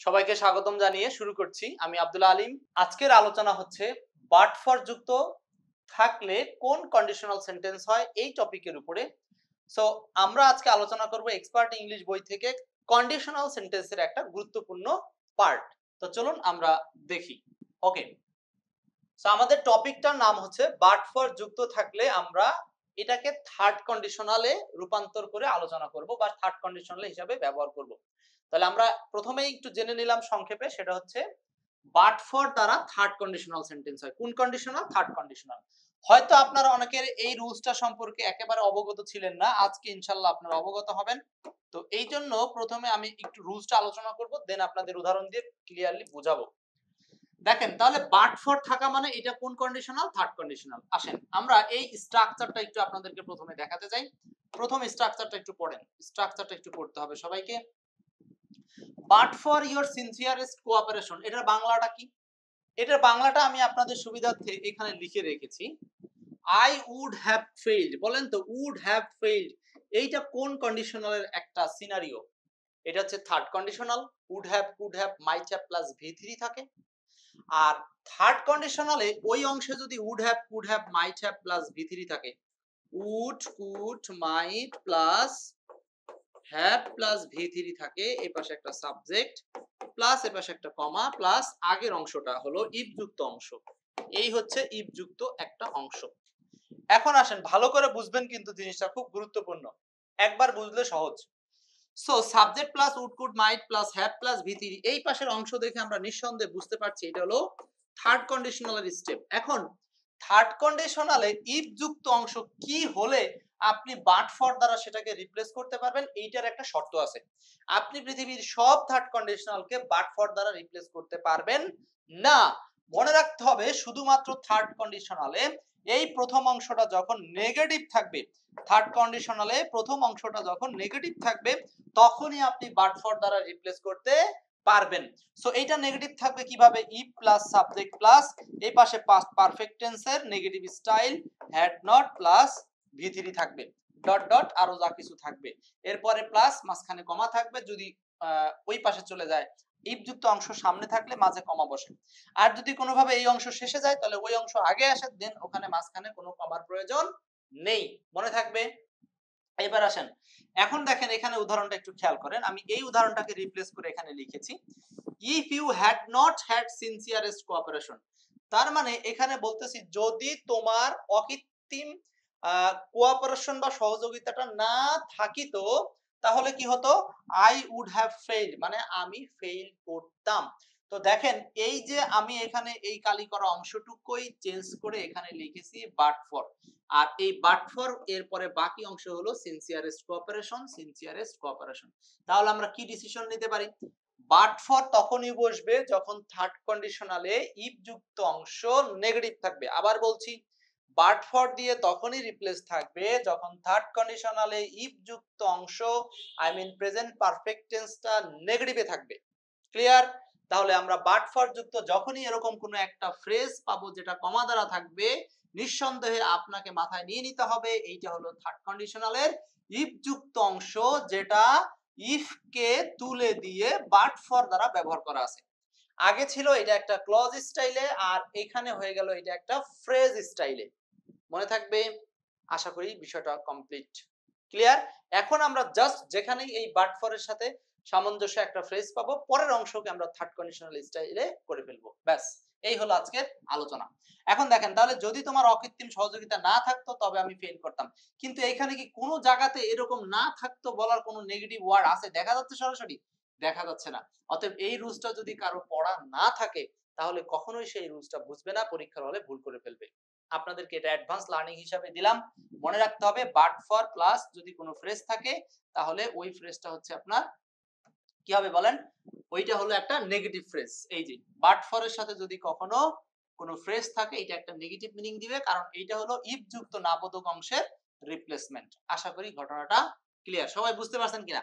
সবাইকে স্বাগতম জানিয়ে শুরু করছি। আমি আব্দুল আলিম। আজকের আলোচনা হচ্ছে বাট ফর যুক্ত থাকলে কোন কন্ডিশনাল সেন্টেন্স হয় এই টপিকের উপরে। সো আমরা আজকে আলোচনা করব এক্সপার্ট ইংলিশ বই থেকে কন্ডিশনাল সেন্টেন্সের একটা গুরুত্বপূর্ণ পার্ট। তো চলুন আমরা দেখি। ওকে, সো আমাদের টপিকটার নাম হচ্ছে বাট ফর যুক্ত থাকলে আমরা এটাকে থার্ড কন্ডিশনালে রূপান্তর করে আলোচনা করব বা থার্ড কন্ডিশনাল হিসাবে ব্যবহার করব। তাহলে আমরা প্রথমেই একটু জেনে নিলাম সংক্ষেপে, সেটা হচ্ছে বাট ফর দ্বারা থার্ড কন্ডিশনাল সেন্টেন্স হয়। কোন কন্ডিশনাল? Third conditional. হয়তো আপনারা অনেকের এই রুলসটা সম্পর্কে একেবারে অবগত ছিলেন না, আজকে ইনশাআল্লাহ আপনারা অবগত হবেন। তো এই জন্য প্রথমে আমি একটু রুলসটা আলোচনা করব, দেন আপনাদের উদাহরণ দিয়ে ক্লিয়ারলি বোঝাবো। দেখেন, তাহলে বাট ফর থাকা মানে এটা কোন কন্ডিশনাল? Third conditional. আসেন আমরা এই স্ট্রাকচারটা একটু আপনাদেরকে প্রথমে দেখাতে চাই। প্রথম স্ট্রাকচারটা একটু পড়েন, স্ট্রাকচারটা একটু পড়তে হবে সবাইকে। বাট ফর ইওর সিনসিয়ারেস্ট কোঅপারেশন, এটার বাংলাটা কি? এটার বাংলাটা আমি আপনাদের সুবিধার্থে এখানে লিখে রেখেছি। I would have failed. বলেন তো, উড হ্যাভ ফেইলড এইটা কোন কন্ডিশনালের একটা সিনারিও? এটা হচ্ছে third conditional. Would have, could have, might have plus ভি3 থাকে। আর থার্ড কন্ডিশনালে ওই অংশে যদি would have, could have, might have plus ভি3 থাকে, would, could, might plus have plus ভি3 থাকে, এই পাশে একটা সাবজেক্ট প্লাস এ পাশে একটা কমা প্লাস আগের অংশটা হলো ইফ যুক্ত অংশ। এই হচ্ছে ইফ যুক্ত একটা অংশ। এখন আসেন, ভালো করে বুঝবেন কিন্তু জিনিসটা খুব গুরুত্বপূর্ণ, একবার বুঝলে সহজ। So subject plus would, could, might plus have plus ভি3, এই পাশের অংশ দেখে আমরা নিঃসন্দেহে বুঝতে পারছি এটা হলো থার্ড কন্ডিশনালের স্টেপ। এখন থার্ড কন্ডিশনালে ইফ যুক্ত অংশ কি হলে আপনি বাট ফর দ্বারা সেটাকে রিপ্লেস করতে পারবেন, এইটার একটা শর্ত আছে। আপনি পৃথিবীর সব থার্ড কন্ডিশনালকে বাট ফর দ্বারা রিপ্লেস করতে পারবেন না। মনে রাখতে হবে, শুধুমাত্র থার্ড কন্ডিশনালে এই প্রথম অংশটা যখন নেগেটিভ থাকবে, থার্ড কন্ডিশনালে প্রথম অংশটা যখন নেগেটিভ থাকবে, তখনই আপনি বাট ফর দ্বারা রিপ্লেস করতে পারবেন। সো এইটা নেগেটিভ থাকবে কিভাবে? ইফ প্লাস সাবজেক্ট প্লাস এই পাশে পাস্ট পারফেক্ট টেন্সের negative style had not plus ভি3 থাকবে, ডট ডট আরো যা কিছু থাকবে, এরপরে প্লাস মাঝখানে কমা থাকবে। যদি ওই পাশে চলে যায়, ইফ যুক্ত অংশ সামনে থাকলে মাঝে কমা বসে। আর যদি কোনোভাবে এই অংশ শেষে যায়, তাহলে ওই অংশ আগে আসে, দেন ওখানে মাঝখানে কোনো কমার প্রয়োজন নেই। মনে থাকবে? এবার আসেন, এখন দেখেন এখানে উদাহরণটা একটু খেয়াল করেন। আমি এই উদাহরণটাকে রিপ্লেস করে এখানে লিখেছি, if you had not had sincerest cooperation. তার মানে এখানে বলতেছি, যদি তোমার অকৃত্রিম কোঅপারেশন বা সহযোগিতাটা না থাকিতো, তাহলে কি হতো? আই উড হ্যাভ ফেইলড, মানে আমি ফেইল করতাম। তো দেখেন, এই যে আমি এখানে এই কালি করা অংশটুকুই চেঞ্জ করে এখানে লিখেছি বাট ফর। আর এই বাট ফর এরপরে বাকি অংশ হলো সিনসিয়ারেস্ট কোঅপারেশন, সিনসিয়ারেস্ট কোঅপারেশন। তাহলে আমরা কি ডিসিশন নিতে পারি? বাট ফর তখনই বসবে যখন থার্ড কন্ডিশনালে ইফ যুক্ত অংশ নেগেটিভ থাকবে। আবার বলছি, বাট ফর দিয়ে তখনই রিপ্লেস থাকবে যখন থার্ড কন্ডিশনালে ইফ যুক্ত অংশ, আই মিন প্রেজেন্ট পারফেক্ট টেন্সটা নেগেটিভে থাকবে। ক্লিয়ার? তাহলে আমরা বাট ফর যুক্ত যখনই এরকম কোনো একটা ফ্রেজ পাবো যেটা কমা দ্বারা থাকবে, নিঃসন্দেহে আপনাকে মাথায় নিয়ে নিতে হবে এইটা হলো থার্ড কন্ডিশনালের ইফ যুক্ত অংশ, যেটা ইফ কে তুলে দিয়ে বাট ফর দ্বারা ব্যবহার করা আছে। আগে ছিল এটা একটা ক্লজ স্টাইলে, আর এখানে হয়ে গেল এটা একটা ফ্রেজ স্টাইলে। মনে থাকবে? আশা করি বিষয়টা কমপ্লিট। ক্লিয়ার? এখন আমরা জাস্ট যেখানেই এই বাট ফর এর সাথে সামঞ্জস্য একটা ফ্রেজ পাবো, পরের অংশকে আমরা থার্ড কন্ডিশনাল স্টাইলে করে ফেলবো। ব্যাস, এই হলো আজকের আলোচনা। এখন দেখেন, তাহলে যদি তোমার অকৃত্রিম সহযোগিতা না থাকতো তবে আমি ফেল করতাম। কিন্তু এখানে কি কোনো জায়গাতে এরকম না থাকতো বলার কোনো নেগেটিভ ওয়ার্ড আছে দেখা যাচ্ছে সরাসরি? দেখা যাচ্ছে না। অতএব এই রুলসটা যদি কারো পড়া না থাকে, তাহলে কখনোই সেই রুলসটা বুঝবে না, পরীক্ষার হলে ভুল করে ফেলবে। আপনাদেরকে এটা অ্যাডভান্স লার্নিং হিসাবে দিলাম। মনে রাখতে হবে, বাট ফর প্লাস যদি কোনো ফ্রেজ থাকে, তাহলে ওই ফ্রেজটা হচ্ছে আপনার কি হবে বলেন? ওইটা হলো একটা নেগেটিভ ফ্রেজ। এই যে বাট ফর এর সাথে যদি কখনো কোনো ফ্রেজ থাকে, এটা একটা নেগেটিভ মিনিং দিবে, কারণ এইটা হলো ইফ যুক্ত নাবোধক অংশের রিপ্লেসমেন্ট। আশা করি ঘটনাটা ক্লিয়ার। সবাই বুঝতে পারছেন কিনা?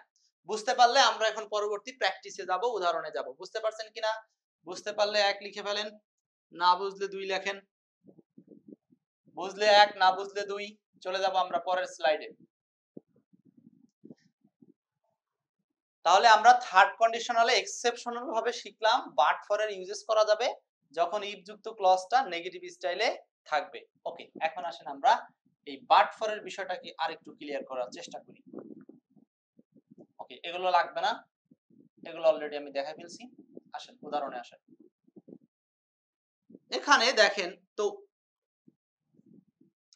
বুঝতে পারলে আমরা এখন পরবর্তী প্র্যাকটিসে যাব, উদাহরণে যাব। বুঝতে পারছেন কিনা? বুঝতে পারলে 1 লিখে ফেলেন, না বুঝলে 2 লেখেন, বুঝলে 1, না বুঝলে 2। চলে যাব আমরা পরের স্লাইডে। তাহলে আমরা থার্ড কন্ডিশনালে এক্সেপশনাল ভাবে শিখলাম বাট ফর এর ইউজেস করা যাবে যখন ইফ যুক্ত ক্লজটা নেগেটিভ স্টাইলে থাকবে। ওকে, এখন আসেন আমরা এই বাট ফর এর বিষয়টাকে আরেকটু ক্লিয়ার করার চেষ্টা করি। ওকে, এগুলো লাগবে না, এগুলো অলরেডি আমি দেখাই ফেলছি। আসেন উদাহরণে আসেন। এখানে দেখেন তো,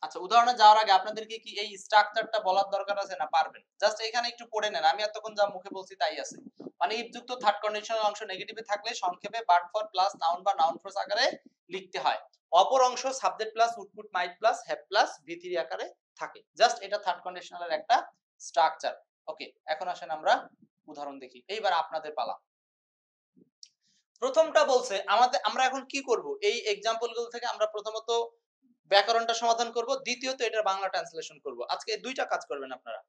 আচ্ছা উদাহরণে যাওয়ার আগে আপনাদেরকে কি এই স্ট্রাকচারটা বলার দরকার আছে না পারবেন? জাস্ট এখানে একটু পড়ে নেন, আমি এতক্ষণ যা মুখে বলছি তাই আছে। মানে ইফ যুক্ত থার্ড কন্ডিশনাল অংশ নেগেটিভে থাকলে সংক্ষেপে বাট ফর প্লাস নাউন বা নাউন ফ্রেজ আকারে লিখতে হয়। অপর অংশ সাবজেক্ট প্লাস উডপুট মাইট প্লাস হ্যাভ প্লাস ভি3 আকারে থাকে। জাস্ট এটা থার্ড কন্ডিশনালের একটা স্ট্রাকচার। ওকে, এখন আসেন আমরা উদাহরণ দেখি। এইবার আপনাদের পালা। প্রথমটা বলছে আমরা এখন কি করব, এই এক্সাম্পলগুলো থেকে আমরা প্রথমত ব্যাকরণটা সমাধান করব, দ্বিতীয়ত এটার বাংলা ট্রান্সলেশন করব। আজকে এই দুইটা কাজ করবেন আপনারা।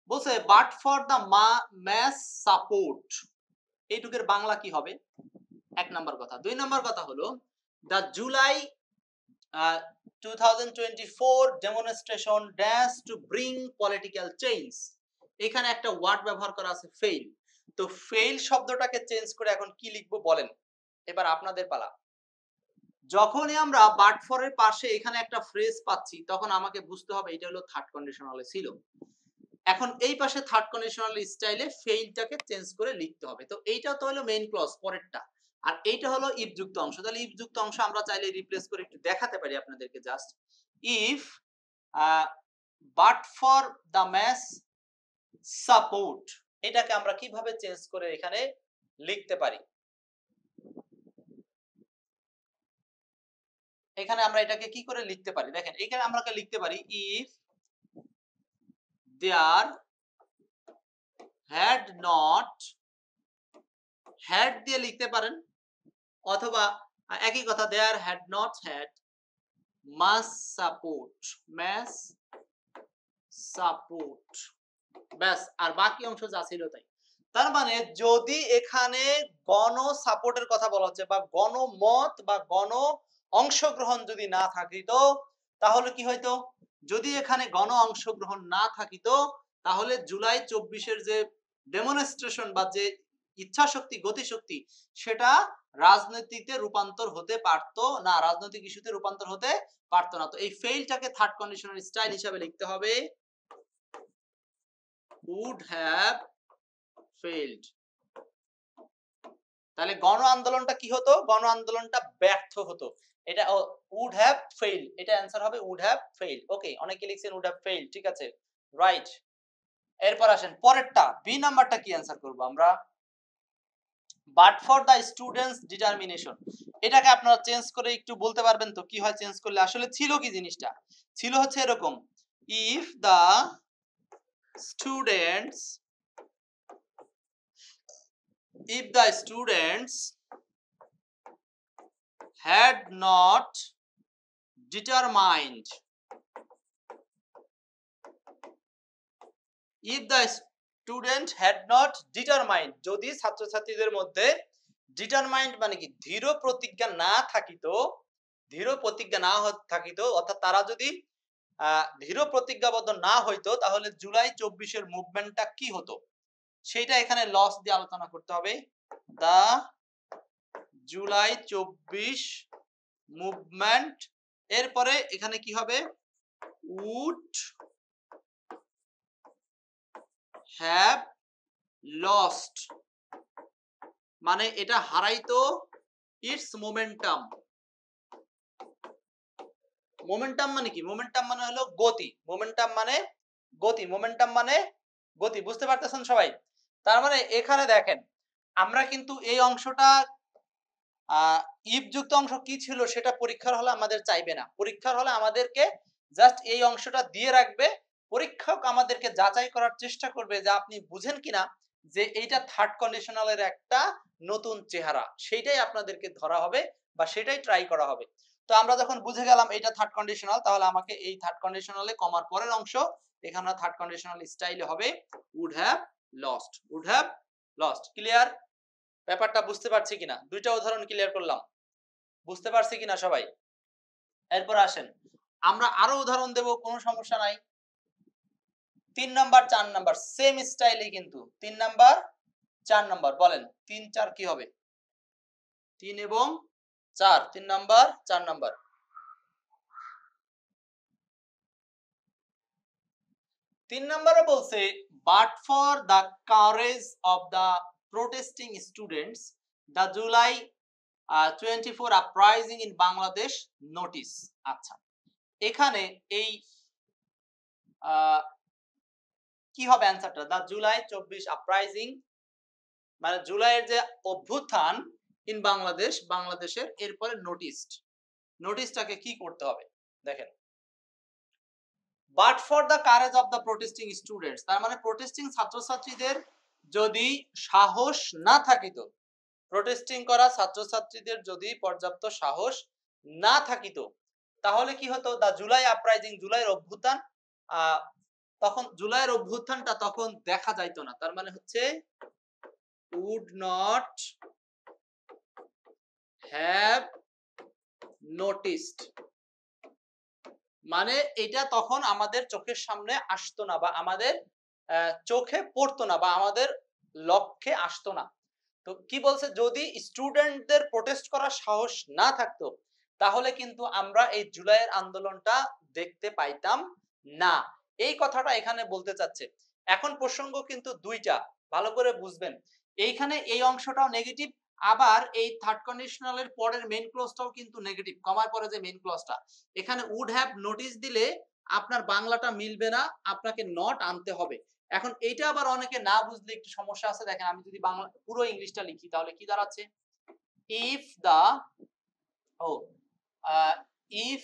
বলছে but for the mass support, এইটুকের বাংলা কি হবে? এক নাম্বার কথা। দুই নাম্বার কথা হলো the July 2024 demonstration dash to bring political change. এখানে একটা ওয়ার্ড ব্যবহার করা আছে ফেইল। তো ফেইল শব্দটাকে চেঞ্জ করে এখন কি লিখবো বলেন? এবার আপনাদের পালা। যখনই আমরা বাট ফর এর পাশে এখানে একটা ফ্রেজ পাচ্ছি তখন আমাকে বুঝতে হবে এটা হলো থার্ড কন্ডিশনালে ছিল। এখন এই পাশে থার্ড কন্ডিশনাল স্টাইলে ফেইলটাকে চেঞ্জ করে লিখতে হবে। তো এইটা তো হলো মেইন ক্লজ পরেরটা, আর এইটা হলো ইফ যুক্ত অংশ। তাহলে ইফ যুক্ত অংশ আমরা চাইলে রিপ্লেস করে একটু দেখাতে পারি আপনাদেরকে। Just if but for the mass support, এটাকে আমরা কিভাবে চেঞ্জ করে এখানে লিখতে পারি? এখানে আমরা এটাকে কি করে লিখতে পারি দেখেন, এখানে আমরা লিখতে পারি if there had not, had দিয়ে লিখতে পারেন, অথবা একই কথা there had not had mass support, mass support, ব্যাস। আর বাকি অংশ যা ছিল তাই। তার মানে যদি এখানে গণ সাপোর্টের কথা বলা হচ্ছে বা গণমত বা গণ অংশগ্রহণ যদি না থাকিত তাহলে কি হইতো? যদি এখানে গণ অংশগ্রহণ না থাকিত তাহলে জুলাই 24-এর যে ডেমনস্ট্রেশন বা যে ইচ্ছা শক্তি গতিশক্তি সেটা রাজনীতিতে রূপান্তর হতে পারতো না, রাজনৈতিক ইস্যুতে রূপান্তর হতে পারতো না। তো এই ফেইলটাকে থার্ড কন্ডিশনাল স্টাইল হিসেবে লিখতে হবে would have failed। তাহলে গণ আন্দোলনটা কি হতো? গণ আন্দোলনটা ব্যর্থ হতো। এটা would have failed, এটা অ্যানসার হবে would have failed। ওকে, অনেকে লিখছেন would have failed, ঠিক আছে, রাইট। এরপর আসেন পরেরটা, বি নাম্বারটা কি অ্যানসার করব আমরা? But for the students determination, এটাকে আপনারা চেঞ্জ করে একটু বলতে পারবেন তো কি হয় চেঞ্জ করলে? আসলে ছিল কি জিনিসটা? ছিল হচ্ছে এরকম, if the students had not determined, if the student had not determined, যদি ছাত্রছাত্রীদের মধ্যে ডিটারমাইন্ড মানে কি দৃঢ় প্রতিজ্ঞা না থাকিত, অর্থাৎ তারা যদি দৃঢ় প্রতিজ্ঞাবদ্ধ না হইতো তাহলে জুলাই 24-এর মুভমেন্টটা কি হতো সেটা এখানে লস দিয়ে আলোচনা করতে হবে। দা জুলাই 24 মুভমেন্ট, এরপরে এখানে কি হবে? উড হ্যাভ লস্ট, মানে এটা হারাইতো ইটস মোমেন্টাম। মোমেন্টাম মানে কি? মোমেন্টাম মানে হলো গতি। মোমেন্টাম মানে গতি, মোমেন্টাম মানে গতি, বুঝতে পারতেছেন সবাই? তার মানে এখানে দেখেন আমরা কিন্তু এই অংশটা ইফ যুক্ত অংশ কি ছিল সেটা পরীক্ষার হলে আমাদের চাইবে না। পরীক্ষার হলে আমাদেরকে জাস্ট এই অংশটা দিয়ে রাখবে, পরীক্ষক আমাদেরকে যাচাই করার চেষ্টা করবে যে আপনি বুঝেন কিনা যে এইটা থার্ড কন্ডিশনালের একটা নতুন চেহারা, সেইটাই আপনাদেরকে ধরা হবে বা সেটাই ট্রাই করা হবে। তো আমরা যখন বুঝে গেলাম এটা থার্ড কন্ডিশনাল, তাহলে আমাকে এই থার্ড কন্ডিশনালে কমার পরের অংশ এখানে থার্ড কন্ডিশনাল স্টাইলে হবে would have lost, would have lost. Clear? ব্যাপারটা বুঝতে পারছি কিনা? দুইটা উদাহরণ ক্লিয়ার করলাম, বুঝতে পারছি কিনা সবাই? এরপর আসেন আমরা আরো উদাহরণ দেব, কোনো সমস্যা নাই। 3 নাম্বার 4 নাম্বার সেম স্টাইলে, কিন্তু 3 নাম্বার 4 নাম্বার বলেন 3 4 কি হবে? 3 এবং 4, 3 নাম্বার 4 নাম্বার। 3 নাম্বারে বলছে but for the courage of the protesting students the July 24 uprising in Bangladesh notice। আচ্ছা, এখানে এই কি হবে অ্যানসারটা? দা জুলাই 24 আপরাইজিং মানে জুলাইয়ের যে অভ্যুত্থান ইন বাংলাদেশ, বাংলাদেশের এরপরে নোটিসটাকে কি করতে হবে দেখেন, but for the courage of the protesting students, তার মানে প্রোটেস্টিং ছাত্রছাত্রীদের যদি সাহস না থাকিত, প্রোটেস্টিং করা ছাত্রছাত্রীদের যদি পর্যাপ্ত সাহস না থাকিত, তাহলে কি হতো? দা জুলাই আপরাইজিং, জুলাইয়ের অভ্যুত্থান, তখন জুলাইয়ের অভ্যুত্থানটা তখন দেখা যাইতো না। তার মানে হচ্ছে would not have noticed, মানে এটা তখন আমাদের চোখের সামনে আসতো না বা আমাদের চোখে পড়তো না বা আমাদের লক্ষ্যে আসতো না। তো কি বলছে? যদি স্টুডেন্টদের প্রোটেস্ট করার সাহস না থাকতো তাহলে কিন্তু আমরা এই জুলাইয়ের আন্দোলনটা দেখতে পাইতাম না। এই কথাটা এখানে বলতে চাচ্ছে। এখন প্রসঙ্গ কিন্তু দুইটা, ভালো করে বুঝবেন। এইখানে এই অংশটাও নেগেটিভ, আবার এই থার্ড কন্ডিশনালের পরের মেইন ক্লজটাও কিন্তু নেগেটিভ, কমার পরে যে মেইন ক্লজটা, এখানে উড হ্যাভ নোটিস দিলে আপনার বাংলাটা মিলবে না, আপনাকে নট আনতে হবে। এখন এইটা আবার অনেকে না বুঝলে একটু সমস্যা আছে। দেখেন আমি যদি বাংলা পুরো ইংলিশটা লিখি তাহলে কি দাঁড়াচ্ছে? If the if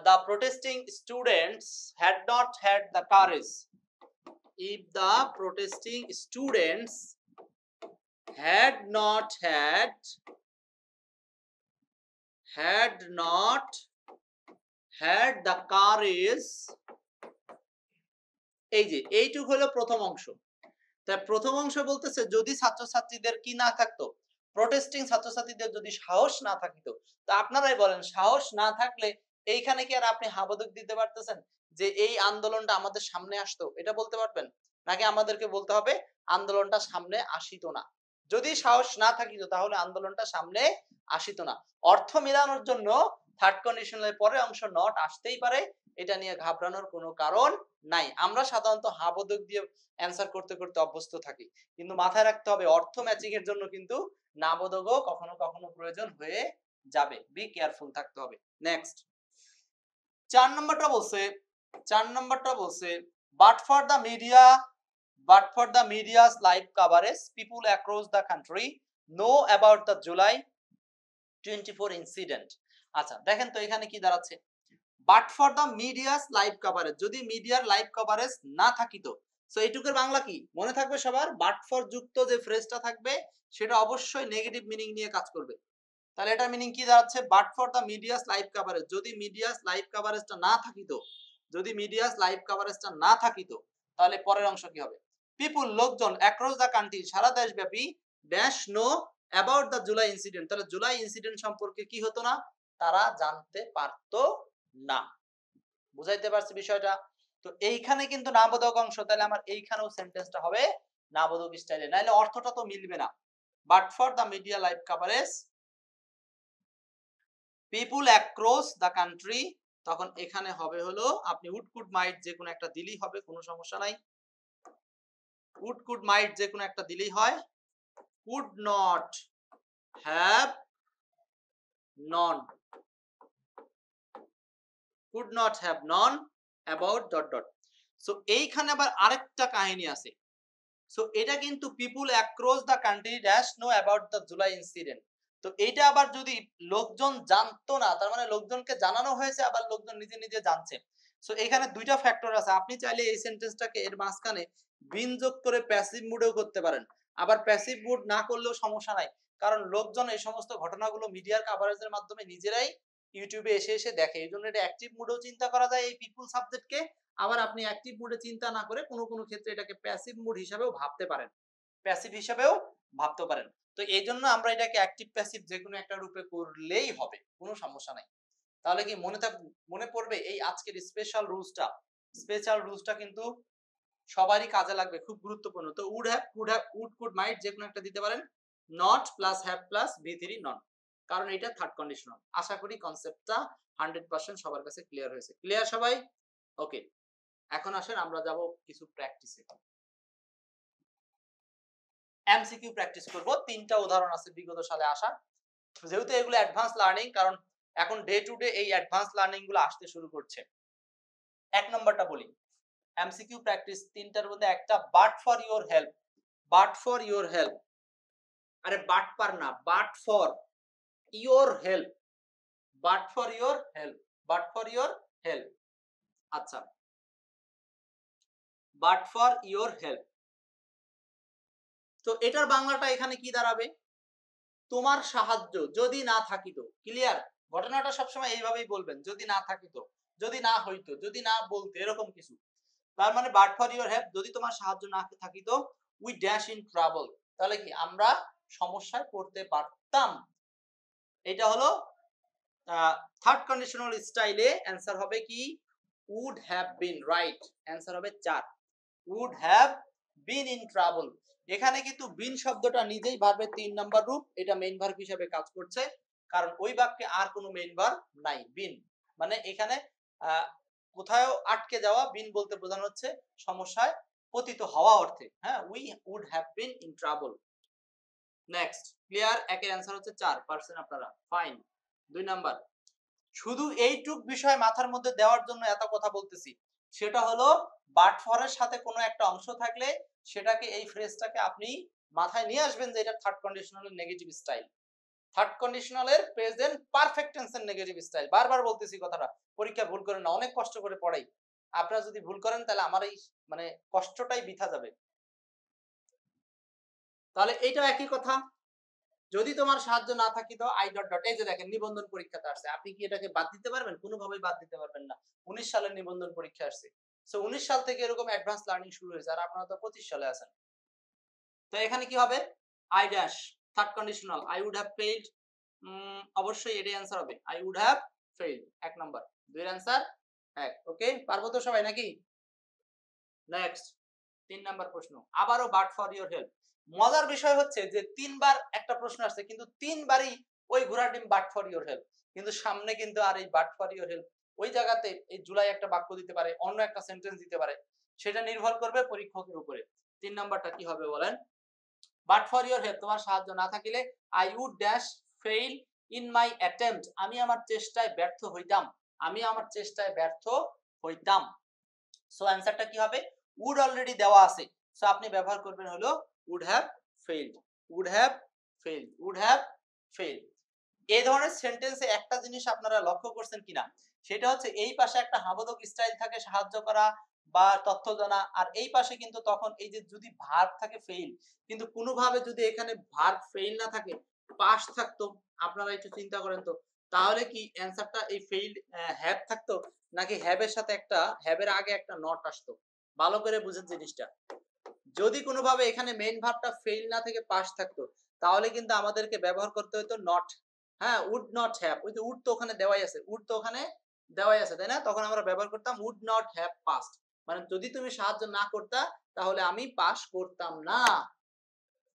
the protesting students had not had the courage, if the protesting students had not had the courage, এই যে এইটুক হলো প্রথম অংশ। তাই প্রথম অংশ বলতেছে যদি ছাত্রছাত্রীদের কি না থাকতো, প্রোটেস্টিং ছাত্রছাত্রীদের যদি সাহস না থাকিতো, তো আপনারাই বলেন সাহস না থাকলে এইখানে কি আর আপনি হাবুডুক দিতে পারতেছেন যে এই আন্দোলনটা আমাদের সামনে আসতো? এটা বলতে পারবেন? নাকি আমাদেরকে বলতে হবে আন্দোলনটা সামনে আসিত না? যদি সাহস না থাকিত তাহলে আন্দোলনটা সামনে আসিত না। অর্থ মিলানোর জন্য থার্ড কন্ডিশনের পরে অংশ নট আসতেই পারে, এটা নিয়ে ঘাবড়ানোর কোনো কারণ নাই। আমরা সাধারণত হাবুডুক দিয়ে অ্যান্সার করতে করতে অভ্যস্ত থাকি, কিন্তু মাথায় রাখতে হবে অর্থ ম্যাচিং এর জন্য কিন্তু নাবোধকও কখনো কখনো প্রয়োজন হয়ে যাবে। বি কেয়ারফুল থাকতে হবে। নেক্সট 4 নম্বরটা বলছে but for the media's live coverage people across the country know about the July 24 incident। আচ্ছা দেখেন তো এখানে কি দাঁড়াচ্ছে? But for the medias live coverage, যদি মিডিয়ার লাইভ কভারেজ না থাকিতো, সো এইটুকুর বাংলা কি মনে থাকবে সবার? বাট ফর যুক্ত যে ফ্রেজটা থাকবে সেটা অবশ্যই নেগেটিভ মিনিং নিয়ে কাজ করবে। তাহলে এটা মিনিং কি দাঁড়াচ্ছে? But for the medias live coverage, যদি মিডিয়াস লাইভ কভারেজটা না থাকিতো, যদি মিডিয়াস লাইভ কভারেজটা না থাকিতো তাহলে পরের অংশ কি হবে? পিপুল লোকজন অ্যাক্রস দ্য কান্ট্রি সারা দেশব্যাপী dash know about the July incident, তাহলে জুলাই ইনসিডেন্ট সম্পর্কে কি হতো না? তারা জানতে পারতো না। বুঝাইতে পারছি বিষয়টা? তো এইখানে কিন্তু নাবোধক অংশ, তাহলে আমার এইখানেও সেন্টেন্সটা হবে নাবোধক স্টাইলে, নাইলে অর্থটা তো মিলবে না। But for the media live coverage people across the country, তখন এখানে হবে হলো আপনি উড কুড মাইট যে কোনো একটা দিলেই হবে, কোনো সমস্যা নাই। উড কুড মাইট যে কোনো একটা দিলেই হয়। Could not have known, could not have known about ... so এইখানে আবার আরেকটা কাহিনী আছে। সো এটা কিন্তু people across the country dash know about the July incident, তো এইটা আবার যদি লোকজন জানতো না, তার মানে লোকজনকে জানানো হয়েছে, আবার লোকজন নিজে নিজে জানছে। সো এখানে দুইটা ফ্যাক্টর আছে। আপনি চাইলে এই সেন্টেন্সটাকে এর মাঝখানে বিন যোগ করে প্যাসিভ মুডেও করতে পারেন, আবার প্যাসিভ মুড না করলেও সমস্যা নাই, কারণ লোকজন এই সমস্ত ঘটনাগুলো মিডিয়ার কভারেজের মাধ্যমে নিজেরাই ইউটিউবে এসে এসে দেখে, এই জন্য এটা অ্যাক্টিভ মুডেও চিন্তা করা যায় এই পিপুল সাবজেক্টকে। আবার আপনি অ্যাক্টিভ মুডে চিন্তা না করে কোনো কোনো ক্ষেত্রে এটাকে প্যাসিভ মুড হিসাবেও ভাবতে পারেন, প্যাসিভ হিসাবেও ভাবতে পারেন। তো এই জন্য আমরা এটাকে অ্যাক্টিভ প্যাসিভ যে কোনো একটা রূপে করলেই হবে, কোনো সমস্যা নাই। তাহলে কি মনে পড়বে এই আজকের স্পেশাল রুলসটা কিন্তু সবারই কাজে লাগবে, খুব গুরুত্বপূর্ণ। তো would have, could have, would, could, might যে কোনো একটা দিতে পারেন। Not plus have plus V3 not, কারণ এটা থার্ড কন্ডিশনাল। আশা করি কনসেপ্টটা 100% সবার কাছে ক্লিয়ার হয়েছে। ক্লিয়ার সবাই? ওকে, এখন আসেন আমরা যাব কিছু প্র্যাকটিসে। এমসিকিউ প্র্যাকটিস করব। 3টা উদাহরণ আছে বিগত সালে আসা, যেহেতু এগুলো অ্যাডভান্স লার্নিং, কারণ এখন ডে টু ডে এই অ্যাডভান্স লার্নিং গুলো আসতে শুরু করছে। এক নম্বরটা বলি, এমসিকিউ প্র্যাকটিস 3টার মধ্যে একটা, but for your help. But for your help, আরে বাট পার না, but for your help, but for your help, but for your help. আচ্ছা, বাট ফর ইওর হেল্প, তো এটার বাংলাটা এখানে কি দাঁড়াবে? তোমার সাহায্য যদি না থাকিত। ক্লিয়ার? ঘটনাটা সবসময় এইভাবেই বলবেন, যদি না থাকিত, যদি না হইতো, যদি না বলতো, এরকম কিছু। তার মানে বাট ফর ইওর হেল্প, যদি তোমার সাহায্য না থাকিত, উই ড্যাশ ইন ট্রাবল, তাহলে কি আমরা সমস্যায় পড়তে পারতাম। এটা হলো থার্ড কন্ডিশনাল স্টাইলে অ্যান্সার হবে কি? Would have been. Right, answer হবে 4, would have been in trouble. এখানে কিন্তু বিন শব্দটা নিজেই ভার্বের 3 নাম্বার রূপ, এটা মেইন ভার্ব হিসেবে কাজ করছে, কারণ ওই বাক্যে আর কোনো মেইন ভার্ব নাই। বিন মানে এখানে কোথাও আটকে যাওয়া, বিন বলতে বোঝানো হচ্ছে সমস্যায় পতিত হওয়া অর্থে। হ্যাঁ, we would have been in trouble. Next, clear? একের অ্যান্সার হচ্ছে 4% আপনারা, ফাইন। 2 নাম্বার, শুধু এইটুক বিষয় মাথার মধ্যে দেওয়ার জন্য এত কথা বলতেছি, সেটা হলো বাট ফরের সাথে কোনো একটা অংশ থাকলে সেটাকে, এই ফ্রেজটাকে আপনি মাথায় নিয়ে আসবেন যে এটা থার্ড কন্ডিশনালের নেগেটিভ স্টাইল। থার্ড কন্ডিশনালের প্রেজেন্ট পারফেক্ট টেন্সের নেগেটিভ স্টাইল। বারবার বলতেছি কথাটা, পরীক্ষা ভুল করেন না, অনেক কষ্ট করে পড়াই। আপনারা যদি ভুল করেন তাহলে আমার এই মানে কষ্টটাই বৃথা যাবে। তাহলে এইটাও একই কথা, যদি তোমার সাহায্য না থাকিত, আই ডট ডট। এই যে দেখেন, নিবন্ধন পরীক্ষাতে আসছে, আপনি কি এটাকে বাদ দিতে পারবেন? কোনোভাবেই বাদ দিতে পারবেন না। 19 সালের নিবন্ধন পরীক্ষা আসছে, সো 19 সাল থেকে এরকম অ্যাডভান্স লার্নিং শুরু হয়েছে, আর আপনারা তো 25 সালে আছেন। তো এখানে কি হবে? I dash, third conditional, I would have failed. অবশ্যই এটাই অ্যান্সার হবে, I would have failed. 1 number, 2 এর অ্যান্সার 1। ওকে, পারবো তো সবাই নাকি? নেক্সট, 3 নাম্বার প্রশ্ন, আবারও বাট ফর ইওর হেল্প। মজার বিষয় হচ্ছে যে 3বার একটা প্রশ্ন আসছে, কিন্তু 3বারই ওই ঘোড়া ডিম বাট ফর ইওর হেল্প, কিন্তু সামনে কিন্তু আর এই বাট ফর ইওর হেল্প ওই জায়গাতে এই জুলাই একটা বাক্য দিতে পারে, অন্য একটা সেন্টেন্স দিতে পারে, সেটা নির্ভর করবে পরীক্ষকের উপরে। 3 নাম্বারটা কি হবে বলেন? বাট ফর ইওর হেল্প, তোমার সাহায্য না থাকিলে, I would dash fail in my attempt, আমি আমার চেষ্টায় ব্যর্থ হইতাম, আমি আমার চেষ্টায় ব্যর্থ হইতাম। সো অ্যানসারটা কি হবে? উড অলরেডি দেওয়া আছে, সো আপনি ব্যবহার করবেন হলো would have failed, would have failed, would have failed. এই ধরনের সেন্টেন্সে একটা জিনিস আপনারা লক্ষ্য করছেন কিনা, সেটা হচ্ছে এই পাশে একটা হাবোদক স্টাইল থাকে সাহায্য করা বা তথ্য জানা, আর এই পাশে কিন্তু তখন এই যে যদি ভার্ব থাকে ফেইল, কিন্তু কোনোভাবে যদি এখানে ভার্ব ফেইল না থাকে, পাস থাকতো, আপনারা একটু চিন্তা করেন তো, তাহলে কি অ্যানসারটা এই ফেইল হ্যাভ থাকতো, নাকি হ্যাভের সাথে একটা, হ্যাভের আগে একটা নট আসতো? ভালো করে বুঝেন জিনিসটা। যদি কোনোভাবে এখানে মেইন ভার্বটা ফেইল না থেকে পাস থাকতো, তাহলে কিন্তু আমাদেরকে ব্যবহার করতে হতো নট। হ্যাঁ, উড নট হ্যাভ, ওই যে উড তো ওখানে দেওয়াই আছে, উড তো ওখানে দেওয়াই আছে, তাই না? তখন আমরা ব্যবহার করতাম উড নট হ্যাভ পাসড, মানে যদি তুমি সাহায্য না করতা তাহলে আমি পাস করতাম না।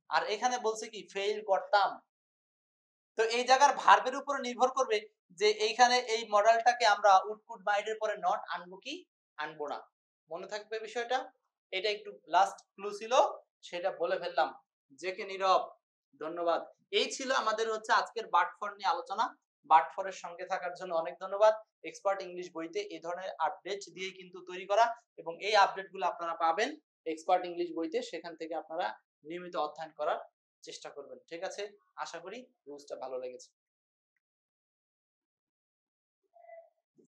আর এখানে বলছে কি ফেইল করতাম। তো এই জায়গার ভার্বের উপর নির্ভর করবে যে এইখানে এই মডেলটাকে আমরা উড কুড মাইট এর পরে নট আনবো কি আনবো না। মনে থাকবে বিষয়টা? এটা একটু লাস্ট ক্লু ছিল, সেটা বলে ফেললাম। জেকে নীরব, ধন্যবাদ। এই ছিল আমাদের হচ্ছে আজকের বাট ফর নিয়ে আলোচনা। বাট ফরের সঙ্গে থাকার জন্য অনেক ধন্যবাদ। এক্সপার্ট ইংলিশ বইতে এই ধরনের আপডেট দিয়ে কিন্তু তৈরি করা, এবং এই আপডেটগুলো আপনারা পাবেন এক্সপার্ট ইংলিশ বইতে, সেখান থেকে আপনারা নিয়মিত অধ্যয়ন করার চেষ্টা করবেন। ঠিক আছে, আশা করি রুলসটা ভালো লেগেছে।